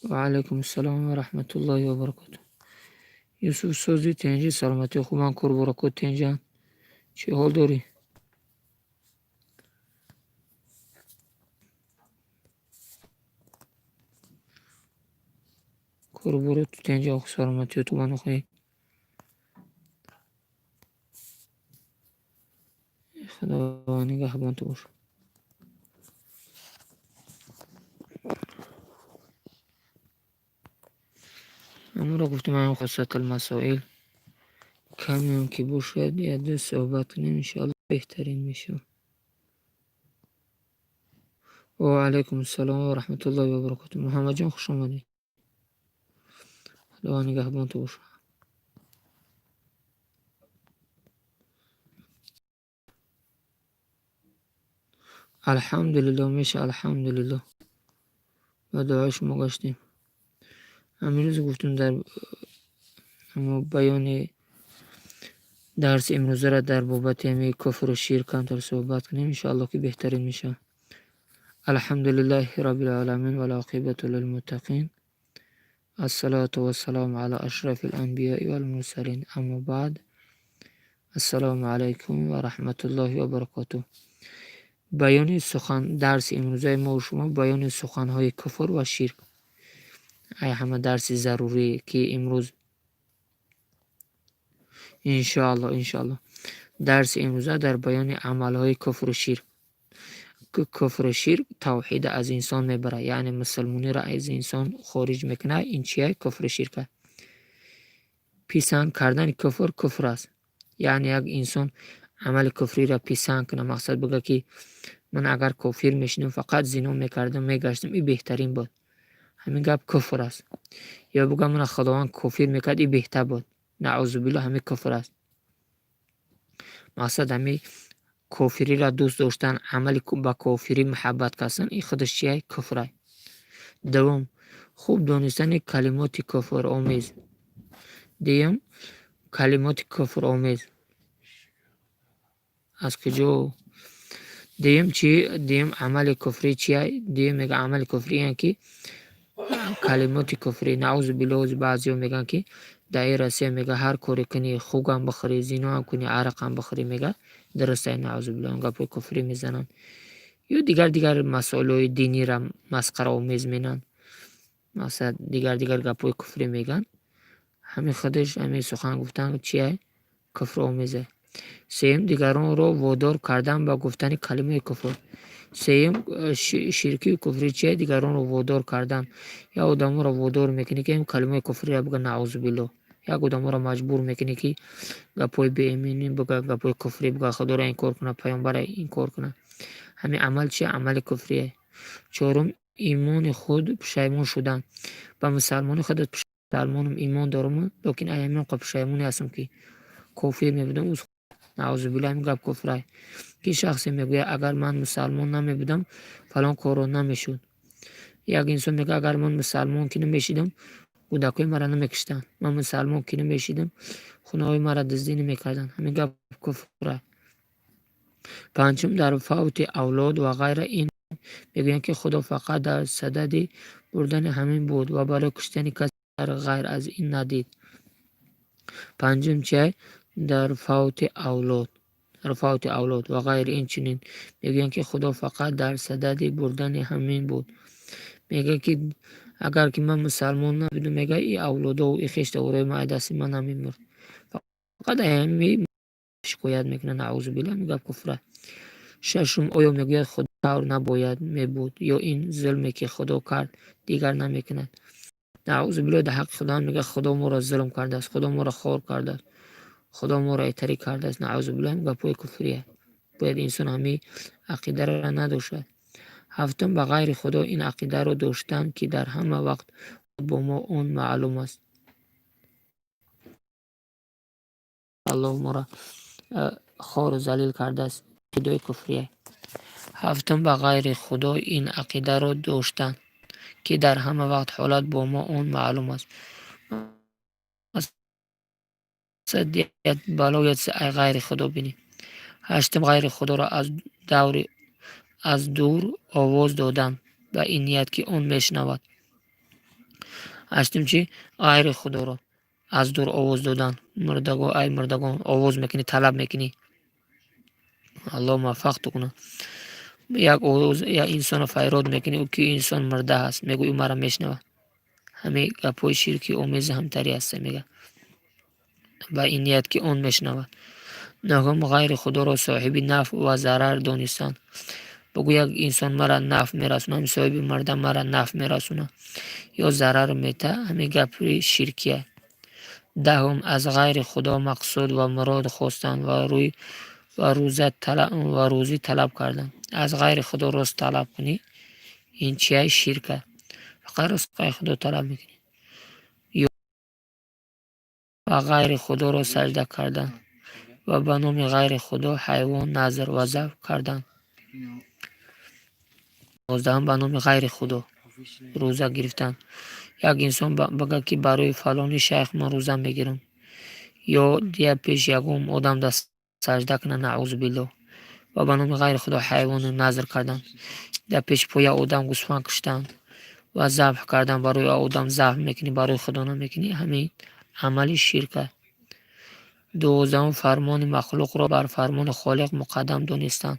و علیکم السلام و رحمت الله و برکاته. یوسف سوزی تنجی سلامتی خوبان کور برکات تنجان چه حال داری؟ کور برو تو تنجا خو سلامتی تو بانو خی خدا نگهبان تو باش. اما را گفتم من خاصت المسائل کمی هم که باشد یه دو صحبت کنیم انشاءالله بهترین میشه. و علیکم السلام و رحمت الله و برکاته. محمد جان خوش آمدید. خدا نگهبان تو باش. الحمدلله میشه الحمدلله و دعای شما گشتیم. امروز گفتم در بیان درس امروزه را در بابت همه کفر و شرک کمتر صحبت کنیم انشاءالله که بهترین میشه. الحمدلله رب العالمین و العاقبة للمتقین. الصلاة و السلام علی اشرف الانبیاء و المرسلین. اما بعد، السلام علیکم و رحمت الله و برکاته. بیان سخن درس امروزه ما و شما بیان سخنهای کفر و شرک. ای همه درس ضروری که امروز انشاءالله درس امروزه در بیان عملهای کفر و شرک. کفر و شرک توحید از انسان میبره، یعنی مسلمانی را از انسان خارج میکنه. این چیه؟ کفر و شرک. پیسان کردن کفر است. یعنی یک انسان عمل کفری را پیسان کنه، مقصد بگه که من اگر کافر میشنم فقط زنا میکردم میگشتم این بهترین بود، همین گپ کفر است. یا بگه من خداوند کافر میکرد این بهتر بود، نعوذ بالله، همین کفر است. مقصد همین کافری را دوست داشتن، عمل با کافری محبت کردن، این خودش چیه؟ کفر است. دوم، خوب دانستن کلمات کفر آمیز. دیم، کلمات کفر آمیز از کجا؟ دیم چی؟ دیم عمل کفری چیه؟ دیم میگه عمل کفری یعنی که کلمات کفری، نعوذ بالله. بعضی میگن که در راسته میگه هر کاری کنی، خوک هم بخوری، زنا هم کنی، عرق هم بخوری، میگه درسته، نعوذ بالله، اون گپ کفری میزنن. یا دیگر مسائل دینی را مسخره آمیز مینن، مثلا دیگر گپ کفری میگن. همین خودش همین سخن گفتن چیه؟ کفر آمیزه. سیم، دیگران را وادار کردن به گفتن کلمه کفر. سیم، شرکی کفری چیه؟ دیگران را وادار کردن، یا آدم را وادار میکنی که این کلمه کفری را بگه، نعوذ بالله. یا آدم را مجبور میکنی که گپای بی ایمانی بگه، گپای کفری بگه، خدا را این کار کنه، پیامبر این کار کنه. همین عمل چیه؟ عمل کفریه. چهارم، ایمان خود پشیمان شدن. به مسلمان خودت مسلمانم ایمان دارم لیکن ایمان قبل پشیمانی هستم که کافر میبودم، از نعوذ بالله این گپ کفره. که شخصی میگه اگر من مسلمان نمیبودم فلان کارو نمیشد. یک انسان میگه اگر من مسلمان که نمیشیدم کودکای مرا نمیکشتن، من مسلمان که نمیشیدم خونه های مرا دزدی نمیکردن. همین گپ کفره. پنجم، در فوت اولاد و غیره. این میگویند که خدا فقط در صدد بردن همین بود و برای کشتن کسی غیر از این ندید. پنجم چه؟ در فوت اولاد و غیر این چنین میگویند که خدا فقط در صدد بردن همین بود. میگه که اگر که من مسلمان نبودم، میگه این اولادا و این خشت اورای ما دست من نمیمرد. فقط همین شکایت میکنه، نعوذ بالله، میگه کفره. ششم، آیا میگوید خدا طور نباید میبود، یا این ظلمی که خدا کرد دیگر نمیکند؟ نعوذ بالله، در حق خدا میگه خدا ما را ظلم کرده است، خدا ما را خار کرده است، خدا ما را ایتری کرده است. نعوذ بالله، میگه پای کفریه. باید انسان همین عقیده را نداشته. هفتم، به غیر خدا این عقیده را داشتن که در همه وقت با ما اون معلوم است. الله ما را خار و ذلیل کرده است، عقیده کفریه. هفتم، به غیر خدا این عقیده را داشتن که در همه وقت حالت با ما اون معلوم است. صدیت بلایت غیر خدا بینی. هشتم، غیر خدا را از دور آواز دادن به این نیت که اون میشنود. ҳаштум чӣ? ғайри худоро аз дур овоз додан. Мурдагон, ай мурдагон, овоз мекунӣ, талаб мекунӣ. аллоҳ муваффақту кунад. як овоз як инсонро файрод мекунӣ, ки инсон мурда ҳаст, мегӯӣ маро мешнавад. ҳамин гапҳои ширки омези ҳамтарӣ аст. мега ба ин ният ки он мешнавад. нагум ғайри худоро соҳиби нафъ ва зарар донистан. бигӯ як инсон мара нафъ мерасонад, соҳиби мурда мара нафъ мерасонад ё зарар мета, ҳамин гапи ширкия. даҳум аз ғайри худо мақсуд ва мурод хостан ва рӯзӣ талаб кардан. аз ғайри худо рост талаб кунӣ, ин чия? Ширка. фақат рост ғайри худо талаб мекунӣ. ё ба ғайри худоро сажда кардан ва ба номи ғайри худо ҳайвон, назр ва заб кардан. 11 ба номи ғайри худо рӯза гирифтан. як инсон бага ки барои фалони шайх ман рӯза мегирам, ё дия пеш ягон одам даст сажда кунад, наъузу биллоҳ, ва ба номи ғайри худо ҳайвону назр кардан. дар пеш поя одам гӯсфанд куштан ва забҳ кардан, барои одам забҳ мекунӣ, барои худо намекунӣ, ҳамин амали ширка. 12 фармони махлуқро бар фармони холиқ муқаддам донистан.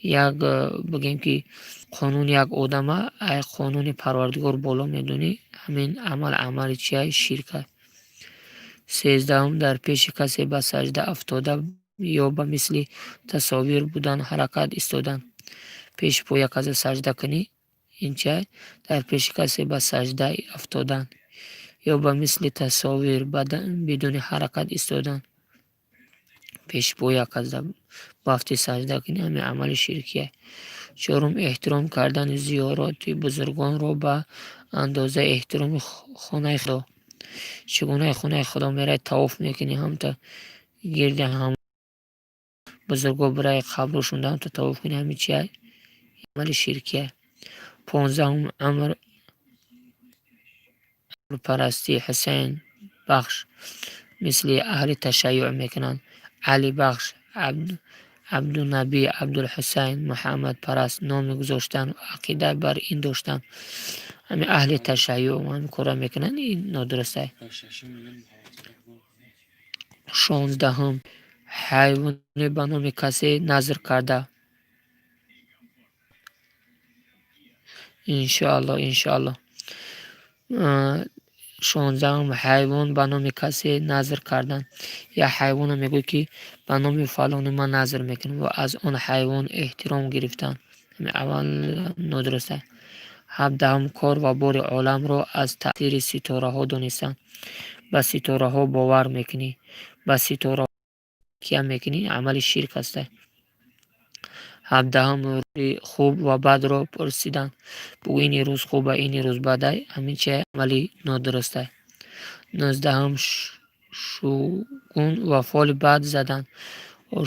як бигем ки қонуни як одама ай қонуни парвардигор боло медонӣ, ҳамин амали чия? Ширка. 13 дар пеши касе ба сажда афтода ё ба мисли тасовир будан ҳаракат истодан. пеши поя касе сажда кунӣ, ин чия? дар пеши касе ба сажда афтодан ё ба мисли тасовир бидуни ҳаракат истодан. пеши поя касе бафти сажда кунӣ, ҳамин амали ширкия. 4 эҳтиром кардани зиёроти бузургонро ба андозаи эҳтироми хонаи худо. чугунаи хонаи худо мерай тавоф мекунӣ, ҳамта гирди ҳам бузурго бирай қабрушонда ҳамта тавоф кунӣ, ҳамин чия? амали ширкия. 15 амрпарасти Ҳусейн бахш мисли аҳли ташайюъ мекунанд. Али бахш, Абдунаби, Абдулҳусейн, Муҳаммад параст номи гузоштан, ақида бар ин доштан. ҳамин аҳли ташайюъ ҳамин кора мекунанд, ин нодуруст аст. 16 ҳайвоне ба номи касе назр карда. иншоаллоҳ 16 ҳайвон ба номи касе назр кардан. як ҳайвона мегӯяд ки ба номи фалони ман назр мекунам ва аз он ҳайвон эҳтиром гирифтан, аввал нодуруст аст. 17 кор ва бори оламро аз таъсири ситораҳо донистан. ба ситораҳо бовар мекунӣ, ба ситораҳо кия мекунӣ, амали ширк аст. 17 рӯзи хуб ва бадро пурсидан. бигӯ ини рӯз хуба, ини рӯз бадай, ҳамин чия? амали нодуруст аст. 19 шугун ва фоли бад задан.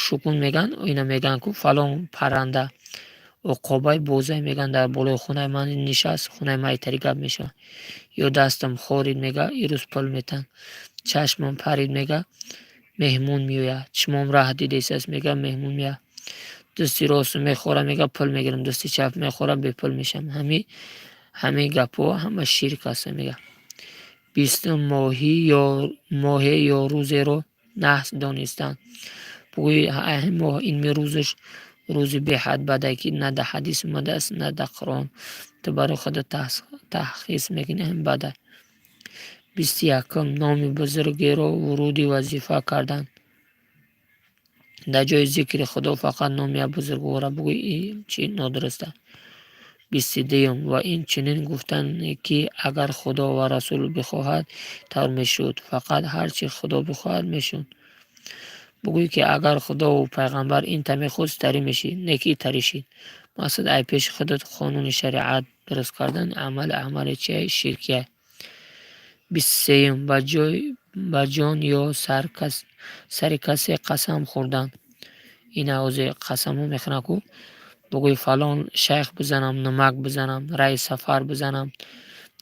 шукун меган, ина меган ку фалон парранда уқобай бозай меган дар болои хонаи ман нишаст, хонаи ман айтари гап мешавад. ё дастам хорид мега, ирӯз пул метан. чашмам парид мега, меҳмон меояд. чишмам раҳ дидесаст мега, меҳмон меояд. дусти росту мехора мега, пул мегирам. дусти чап мехора, бепул мешам. ҳамин гапҳо ҳама ширк аст мега. 20 моҳе ё рӯзеро наҳс донистан. бигӯи моҳ ин рӯзаш рӯзи беҳад бадай ки на дар ҳадис омадааст, на дар Қуръон. то барои худо таҳхис мекунӣ, ҳамин бадай. 21 номи бузургеро вуруди вазифа кардан. дар ҷои зикри худо фақат номи бузургвора бигӯ, ин чи нодуруст аст. 22 ва инчунин гуфтане ки агар худо ва расул бихоҳад тавр мешуд, фақат ҳар чи худо бихоҳад мешуд. бигӯй ки агар худо ва пайғамбар инта мехост тарӣ мешид, не ки тарӣ шид. мақсад ай пеши худот қонуни шариат дуруст кардан, амали чия? Ширкия. 23 ба ҷон ё сари касе қасам хӯрдан. ина ҳозир қасамҳо мехӯранд ку бигӯй фалон шайх бизанам, нумак бизанам, раи сафар бизанам,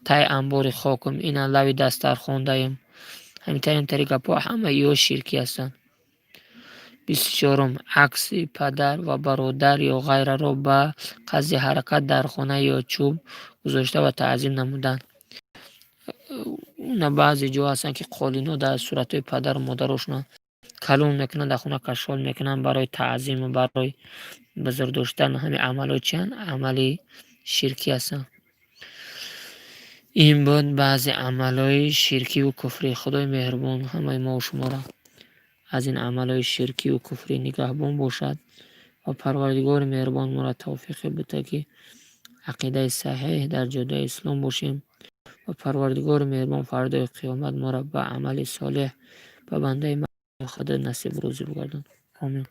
тай амбори хокам, ина лави дастархон даем. ҳамин тари гапҳо ҳама ё ширкӣ ҳастанд. 24 акси падар ва бародар ё ғайраро ба қазди ҳаракат дар хона ё чӯб гузошта ва таъзим намудан. نه بعضی جا هستن که قالینو در صورت پدر و مادرشون کلون میکنن، در خونه کشال میکنن برای تعظیم و برای بزرگ داشتن. همین عمل چند عملی شرکی هستن. این بود بعضی عملهای شرکی و کفری. خدای مهربان همه ما و شما را از این عملهای شرکی و کفری نگهبان باشد و پروردگار مهربان ما را توفیق بده که عقیده صحیح در جاده اسلام باشیم و پروردگار مهربان فردای قیامت ما را به عمل صالح به بنده خدا نصیب روزی بگردان. آمین.